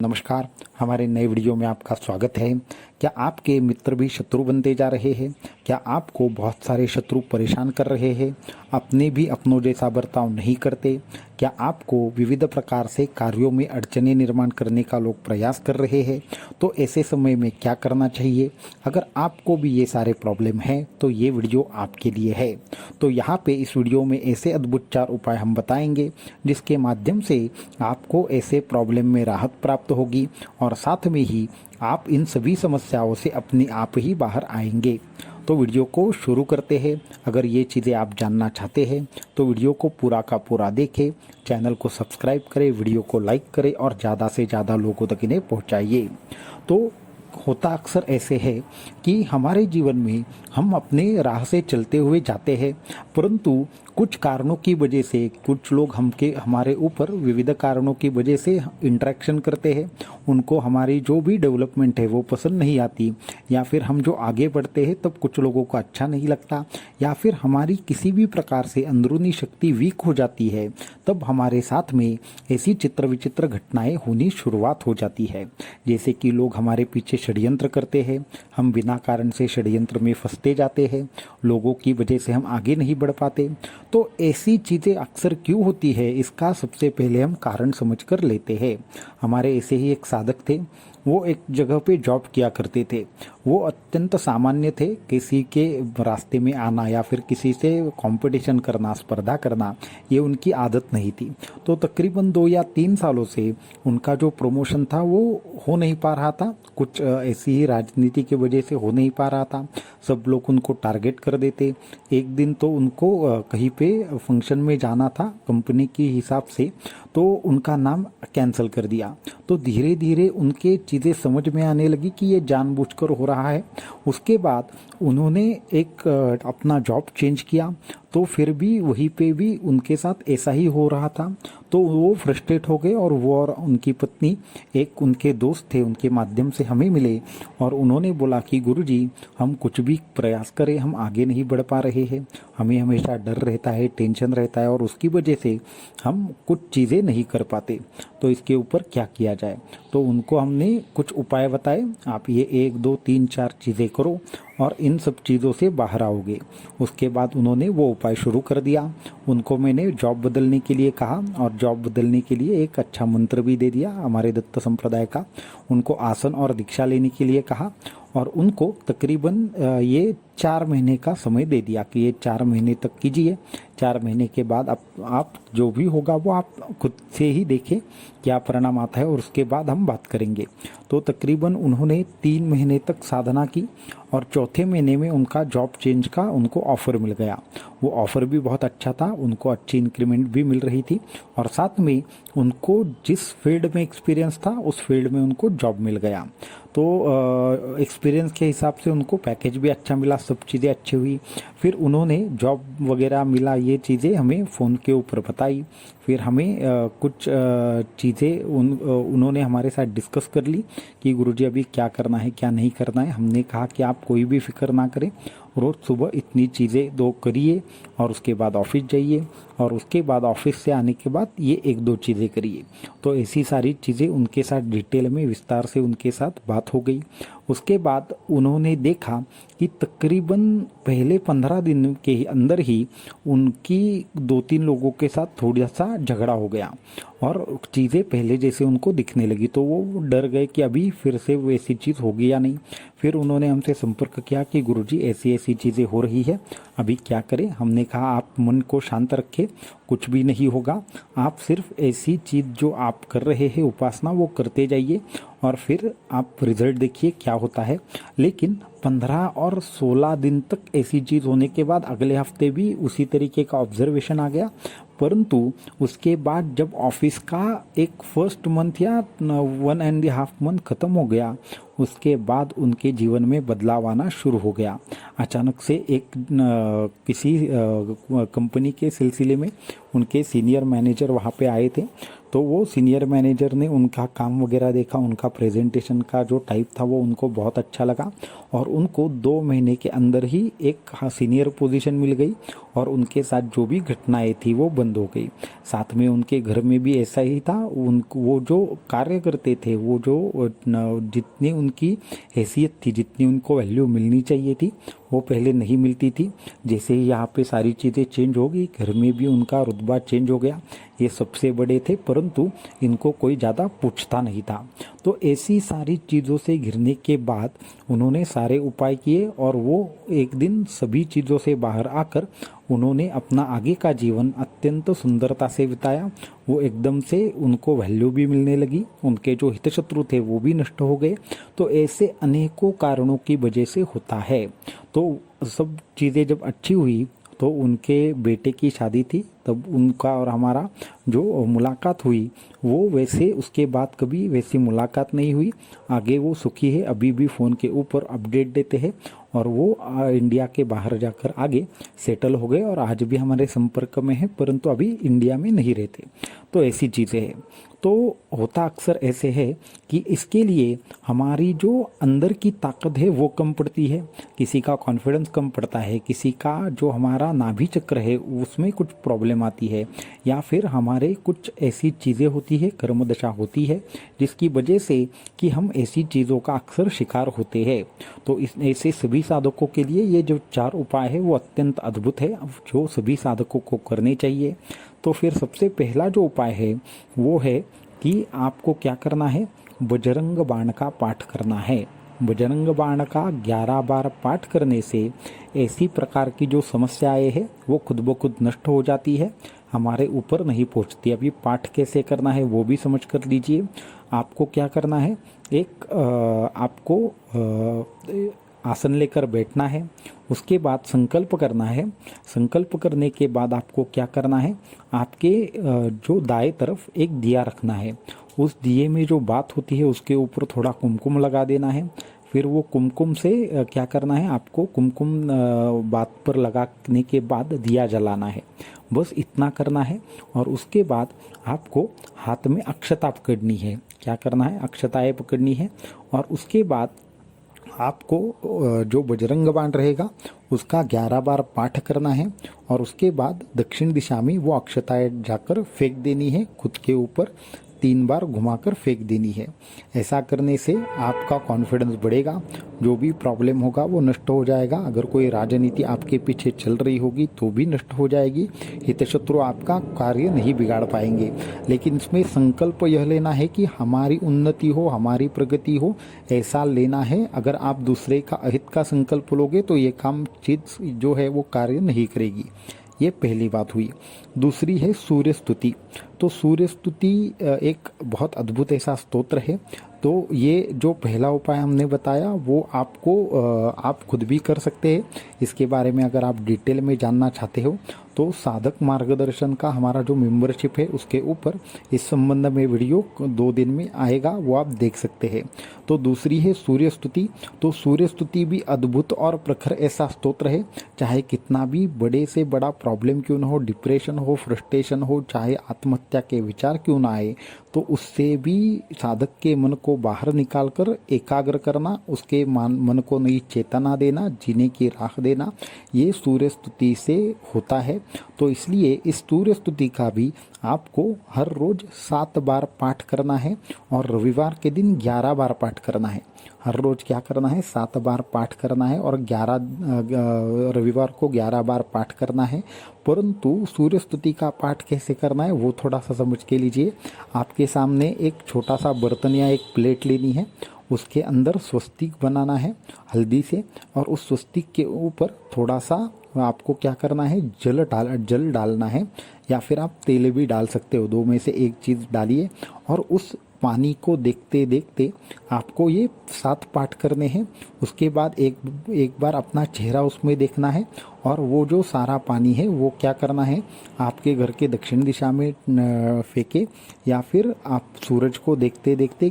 नमस्कार। हमारे नए वीडियो में आपका स्वागत है। क्या आपके मित्र भी शत्रु बनते जा रहे हैं? क्या आपको बहुत सारे शत्रु परेशान कर रहे हैं? अपने भी अपनों जैसा बर्ताव नहीं करते? क्या आपको विविध प्रकार से कार्यों में अड़चनें निर्माण करने का लोग प्रयास कर रहे हैं? तो ऐसे समय में क्या करना चाहिए? अगर आपको भी ये सारे प्रॉब्लम हैं तो ये वीडियो आपके लिए है। तो यहाँ पे इस वीडियो में ऐसे अद्भुत 4 उपाय हम बताएंगे जिसके माध्यम से आपको ऐसे प्रॉब्लम में राहत प्राप्त होगी और साथ में ही आप इन सभी समस्याओं से अपने आप ही बाहर आएंगे। तो वीडियो को शुरू करते हैं। अगर ये चीज़ें आप जानना चाहते हैं तो वीडियो को पूरा का पूरा देखें, चैनल को सब्सक्राइब करें, वीडियो को लाइक करें और ज़्यादा से ज़्यादा लोगों तक इन्हें पहुँचाइए। तो होता अक्सर ऐसे है कि हमारे जीवन में हम अपने राह से चलते हुए जाते हैं, परंतु कुछ कारणों की वजह से कुछ लोग हमारे ऊपर विविध कारणों की वजह से इंटरेक्शन करते हैं। उनको हमारी जो भी डेवलपमेंट है वो पसंद नहीं आती, या फिर हम जो आगे बढ़ते हैं तब कुछ लोगों को अच्छा नहीं लगता, या फिर हमारी किसी भी प्रकार से अंदरूनी शक्ति वीक हो जाती है, तब हमारे साथ में ऐसी चित्र विचित्र घटनाएं होनी शुरुआत हो जाती है। जैसे कि लोग हमारे पीछे षड्यंत्र करते हैं, हम बिना कारण से षड्यंत्र में फंसते जाते हैं, लोगों की वजह से हम आगे नहीं बढ़ पाते। तो ऐसी चीज़ें अक्सर क्यों होती है, इसका सबसे पहले हम कारण समझ कर लेते हैं। हमारे ऐसे ही एक साधक थे, वो एक जगह पे जॉब किया करते थे। वो अत्यंत सामान्य थे, किसी के रास्ते में आना या फिर किसी से कंपटीशन करना, स्पर्धा करना, ये उनकी आदत नहीं थी। तो तकरीबन 2 या 3 सालों से उनका जो प्रमोशन था वो हो नहीं पा रहा था। कुछ ऐसी ही राजनीति की वजह से हो नहीं पा रहा था। सब लोग उनको टारगेट कर देते। एक दिन तो उनको कहीं पे फंक्शन में जाना था कंपनी के हिसाब से, तो उनका नाम कैंसिल कर दिया। तो धीरे धीरे उनके चीज़ें समझ में आने लगी कि ये जानबूझकर हो रहा है। उसके बाद उन्होंने एक अपना जॉब चेंज किया, तो फिर भी वहीं पे भी उनके साथ ऐसा ही हो रहा था। तो वो फ्रस्ट्रेट हो गए और वो और उनकी पत्नी, एक उनके दोस्त थे, उनके माध्यम से हमें मिले और उन्होंने बोला कि गुरुजी, हम कुछ भी प्रयास करें हम आगे नहीं बढ़ पा रहे हैं, हमें हमेशा डर रहता है, टेंशन रहता है और उसकी वजह से हम कुछ चीज़ें नहीं कर पाते। तो इसके ऊपर क्या किया जाए? तो उनको हमने कुछ उपाय बताए, आप ये 1 2 3 4 चीज़ें करो और इन सब चीज़ों से बाहर आओगे। उसके बाद उन्होंने वो उपाय शुरू कर दिया। उनको मैंने जॉब बदलने के लिए कहा और जॉब बदलने के लिए एक अच्छा मंत्र भी दे दिया हमारे दत्त संप्रदाय का। उनको आसन और दीक्षा लेने के लिए कहा और उनको तकरीबन ये 4 महीने का समय दे दिया कि ये 4 महीने तक कीजिए। 4 महीने के बाद आप जो भी होगा वो आप खुद से ही देखें क्या परिणाम आता है और उसके बाद हम बात करेंगे। तो तकरीबन उन्होंने 3 महीने तक साधना की और चौथे महीने में उनका जॉब चेंज का उनको ऑफ़र मिल गया। वो ऑफ़र भी बहुत अच्छा था, उनको अच्छी इंक्रीमेंट भी मिल रही थी और साथ में उनको जिस फील्ड में एक्सपीरियंस था उस फील्ड में उनको जॉब मिल गया। तो एक्सपीरियंस के हिसाब से उनको पैकेज भी अच्छा मिला, सब चीज़ें अच्छी हुई। फिर उन्होंने जॉब वगैरह मिला, ये चीज़ें हमें फ़ोन के ऊपर बताई। फिर हमें कुछ चीज़ें उन्होंने हमारे साथ डिस्कस कर ली कि गुरुजी अभी क्या करना है क्या नहीं करना है। हमने कहा कि आप कोई भी फिक्र ना करें, रोज़ सुबह इतनी चीज़ें 2 करिए और उसके बाद ऑफिस जाइए और उसके बाद ऑफिस से आने के बाद ये 1-2 चीज़ें करिए। तो ऐसी सारी चीज़ें उनके साथ डिटेल में विस्तार से उनके साथ बात हो गई। उसके बाद उन्होंने देखा कि तकरीबन पहले 15 दिन के अंदर ही उनकी 2-3 लोगों के साथ थोड़ा सा झगड़ा हो गया और चीज़ें पहले जैसे उनको दिखने लगी। तो वो डर गए कि अभी फिर से वैसी चीज़ होगी या नहीं। फिर उन्होंने हमसे संपर्क किया कि गुरुजी ऐसी ऐसी चीज़ें हो रही है, अभी क्या करें? हमने कहा आप मन को शांत रखें, कुछ भी नहीं होगा। आप सिर्फ ऐसी चीज़ जो आप कर रहे हैं उपासना वो करते जाइए और फिर आप रिजल्ट देखिए क्या होता है। लेकिन 15 और 16 दिन तक ऐसी चीज़ होने के बाद अगले हफ्ते भी उसी तरीके का ऑब्जर्वेशन आ गया, परंतु उसके बाद जब ऑफिस का एक फर्स्ट मंथ या 1.5 मंथ ख़त्म हो गया, उसके बाद उनके जीवन में बदलाव आना शुरू हो गया। अचानक से एक किसी कंपनी के सिलसिले में उनके सीनियर मैनेजर वहाँ पे आए थे। तो वो सीनियर मैनेजर ने उनका काम वगैरह देखा, उनका प्रेजेंटेशन का जो टाइप था वो उनको बहुत अच्छा लगा और उनको 2 महीने के अंदर ही एक सीनियर पोजीशन मिल गई और उनके साथ जो भी घटनाएं थी वो बंद हो गई। साथ में उनके घर में भी ऐसा ही था, उनको वो जो कार्य करते थे, वो जो जितनी उनकी हैसियत थी, जितनी उनको वैल्यू मिलनी चाहिए थी वो पहले नहीं मिलती थी। जैसे ही यहाँ पे सारी चीज़ें चेंज हो गई, घर में भी उनका रुतबा चेंज हो गया, ये सबसे बड़े थे परंतु इनको कोई ज़्यादा पूछता नहीं था। तो ऐसी सारी चीज़ों से घिरने के बाद उन्होंने सारे उपाय किए और वो एक दिन सभी चीज़ों से बाहर आकर उन्होंने अपना आगे का जीवन अत्यंत सुंदरता से बिताया। वो एकदम से उनको वैल्यू भी मिलने लगी, उनके जो हितशत्रु थे वो भी नष्ट हो गए। तो ऐसे अनेकों कारणों की वजह से होता है। तो सब चीज़ें जब अच्छी हुई तो उनके बेटे की शादी थी, तब उनका और हमारा जो मुलाकात हुई वो वैसे उसके बाद कभी वैसी मुलाकात नहीं हुई। आगे वो सुखी है, अभी भी फ़ोन के ऊपर अपडेट देते हैं और वो इंडिया के बाहर जाकर आगे सेटल हो गए और आज भी हमारे संपर्क में है, परंतु अभी इंडिया में नहीं रहते। तो ऐसी चीज़ें हैं। तो होता अक्सर ऐसे है कि इसके लिए हमारी जो अंदर की ताकत है वो कम पड़ती है, किसी का कॉन्फिडेंस कम पड़ता है, किसी का जो हमारा नाभि चक्र है उसमें कुछ प्रॉब्लम आती है, या फिर हमारे कुछ ऐसी चीज़ें होती है, कर्म दशा होती है जिसकी वजह से कि हम ऐसी चीज़ों का अक्सर शिकार होते हैं। तो इस ऐसे सभी साधकों के लिए ये जो 4 उपाय है वो अत्यंत अद्भुत है, जो सभी साधकों को करने चाहिए। तो फिर सबसे पहला जो उपाय है वो है कि आपको क्या करना है, बजरंग बाण का पाठ करना है। बजरंग बाण का 11 बार पाठ करने से ऐसी प्रकार की जो समस्याएं हैं वो खुद ब खुद नष्ट हो जाती है, हमारे ऊपर नहीं पहुंचती। अभी पाठ कैसे करना है वो भी समझ कर लीजिए। आपको क्या करना है, एक आपको आसन लेकर बैठना है, उसके बाद संकल्प करना है। संकल्प करने के बाद आपको क्या करना है, आपके जो दाएं तरफ एक दिया रखना है, उस दिए में जो बात होती है उसके ऊपर थोड़ा कुमकुम लगा देना है। फिर वो कुमकुम से क्या करना है, आपको कुमकुम बात पर लगाने के बाद दिया जलाना है, बस इतना करना है। और उसके बाद आपको हाथ में अक्षता पकड़नी है। क्या करना है, अक्षताएं पकड़नी है और उसके बाद आपको जो बजरंग बाण रहेगा उसका 11 बार पाठ करना है और उसके बाद दक्षिण दिशा में वो अक्षताएं जाकर फेंक देनी है, खुद के ऊपर 3 बार घुमाकर फेंक देनी है। ऐसा करने से आपका कॉन्फिडेंस बढ़ेगा, जो भी प्रॉब्लम होगा वो नष्ट हो जाएगा। अगर कोई राजनीति आपके पीछे चल रही होगी तो भी नष्ट हो जाएगी, हितशत्रु आपका कार्य नहीं बिगाड़ पाएंगे। लेकिन इसमें संकल्प यह लेना है कि हमारी उन्नति हो, हमारी प्रगति हो, ऐसा लेना है। अगर आप दूसरे का अहित का संकल्प लोगे तो ये काम चीज जो है वो कार्य नहीं करेगी। ये पहली बात हुई। दूसरी है सूर्य स्तुति। तो सूर्य स्तुति एक बहुत अद्भुत ऐसा स्तोत्र है। तो ये जो पहला उपाय हमने बताया वो आपको आप खुद भी कर सकते हैं। इसके बारे में अगर आप डिटेल में जानना चाहते हो तो साधक मार्गदर्शन का हमारा जो मेंबरशिप है उसके ऊपर इस संबंध में वीडियो 2 दिन में आएगा, वो आप देख सकते हैं। तो दूसरी है सूर्य स्तुति। तो सूर्य स्तुति भी अद्भुत और प्रखर ऐसा स्तोत्र है, चाहे कितना भी बड़े से बड़ा प्रॉब्लम क्यों न हो, डिप्रेशन हो, फ्रस्ट्रेशन हो, चाहे आत्महत्या के विचार क्यों ना आए, तो उससे भी साधक के मन को बाहर निकालकर एकाग्र करना, उसके मन को नई चेतना देना, जीने की राह देना, ये सूर्य स्तुति से होता है। तो इसलिए इस सूर्य स्तुति का भी आपको हर रोज 7 बार पाठ करना है और रविवार के दिन 11 बार पाठ करना है। हर रोज क्या करना है, 7 बार पाठ करना है और 11 रविवार को 11 बार पाठ करना है। परंतु सूर्य स्तुति का पाठ कैसे करना है वो थोड़ा सा समझ के लीजिए। आपके सामने एक छोटा सा बर्तन या एक प्लेट लेनी है, उसके अंदर स्वस्तिक बनाना है हल्दी से, और उस स्वस्तिक के ऊपर थोड़ा सा आपको क्या करना है, जल डालना है, या फिर आप तेल भी डाल सकते हो, 2 में से एक चीज़ डालिए। और उस पानी को देखते देखते आपको ये 7 पाठ करने हैं। उसके बाद एक बार अपना चेहरा उसमें देखना है और वो जो सारा पानी है वो क्या करना है, आपके घर के दक्षिण दिशा में फेंके, या फिर आप सूरज को देखते देखते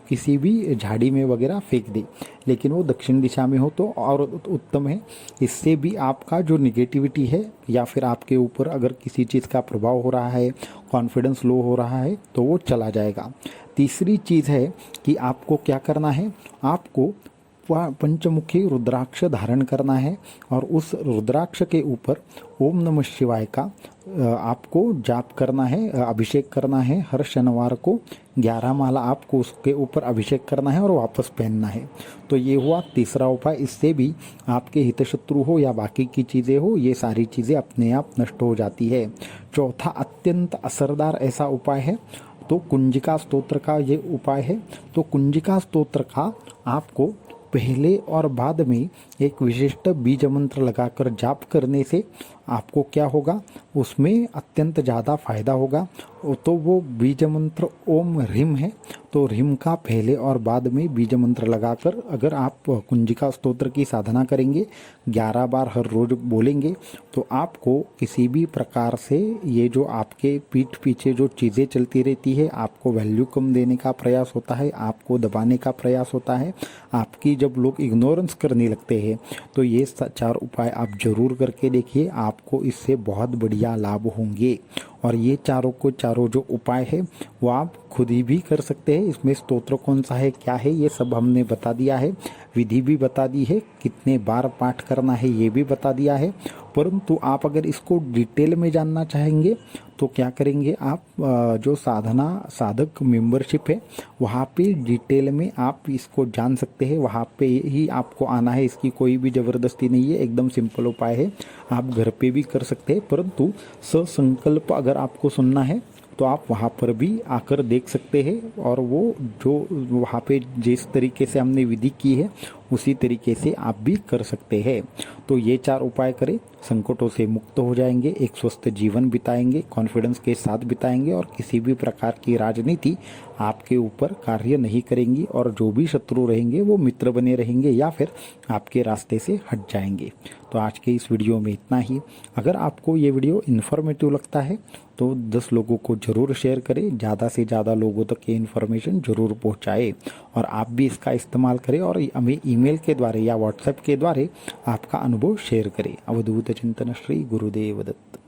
किसी भी झाड़ी में वगैरह फेंक दे, लेकिन वो दक्षिण दिशा में हो तो और उत्तम है। इससे भी आपका जो निगेटिविटी है या फिर आपके ऊपर अगर किसी चीज़ का प्रभाव हो रहा है, कॉन्फिडेंस लो हो रहा है, तो वो चला जाएगा। तीसरी चीज़ है कि आपको क्या करना है, आपको पंचमुखी रुद्राक्ष धारण करना है और उस रुद्राक्ष के ऊपर ओम नमः शिवाय का आपको जाप करना है, अभिषेक करना है। हर शनिवार को 11 माला आपको उसके ऊपर अभिषेक करना है और वापस पहनना है। तो ये हुआ तीसरा उपाय। इससे भी आपके हितशत्रु हो या बाकी की चीज़ें हो, ये सारी चीज़ें अपने आप नष्ट हो जाती है। चौथा अत्यंत असरदार ऐसा उपाय है तो कुंजिका स्तोत्र का ये उपाय है। तो कुंजिका स्तोत्र का आपको पहले और बाद में एक विशिष्ट बीज मंत्र लगाकर जाप करने से आपको क्या होगा, उसमें अत्यंत ज़्यादा फायदा होगा। तो वो बीज मंत्र ओम ह्रीम है, तो ह्रीम का पहले और बाद में बीज मंत्र लगाकर अगर आप कुंजिका स्तोत्र की साधना करेंगे, 11 बार हर रोज बोलेंगे, तो आपको किसी भी प्रकार से ये जो आपके पीठ पीछे जो चीज़ें चलती रहती है, आपको वैल्यू कम देने का प्रयास होता है, आपको दबाने का प्रयास होता है, आपकी जब लोग इग्नोरेंस करने लगते हैं, तो ये 4 उपाय आप जरूर करके देखिए, आपको इससे बहुत बढ़िया लाभ होंगे। और ये चारों जो उपाय है वो आप खुद ही भी कर सकते हैं। इसमें स्तोत्र कौन सा है, क्या है, ये सब हमने बता दिया है, विधि भी बता दी है, कितने बार पाठ करना है ये भी बता दिया है। परंतु आप अगर इसको डिटेल में जानना चाहेंगे तो क्या करेंगे, आप जो साधक मेंबरशिप है वहाँ पे डिटेल में आप इसको जान सकते हैं। वहाँ पे ही आपको आना है, इसकी कोई भी ज़बरदस्ती नहीं है, एकदम सिंपल उपाय है, आप घर पे भी कर सकते हैं। परंतु ससंकल्प अगर आपको सुनना है तो आप वहाँ पर भी आकर देख सकते हैं, और वो जो वहाँ पे जिस तरीके से हमने विधि की है उसी तरीके से आप भी कर सकते हैं। तो ये 4 उपाय करें, संकटों से मुक्त हो जाएंगे, एक स्वस्थ जीवन बिताएंगे, कॉन्फिडेंस के साथ बिताएंगे, और किसी भी प्रकार की राजनीति आपके ऊपर कार्य नहीं करेंगी, और जो भी शत्रु रहेंगे वो मित्र बने रहेंगे या फिर आपके रास्ते से हट जाएंगे। तो आज के इस वीडियो में इतना ही। अगर आपको ये वीडियो इन्फॉर्मेटिव लगता है तो 10 लोगों को ज़रूर शेयर करें, ज़्यादा से ज़्यादा लोगों तक ये इन्फॉर्मेशन ज़रूर पहुँचाए, और आप भी इसका इस्तेमाल करें और हमें ईमेल के द्वारा या व्हाट्सएप के द्वारा आपका अनुभव शेयर करें। अवधूत चिंतन श्री गुरुदेव दत्त।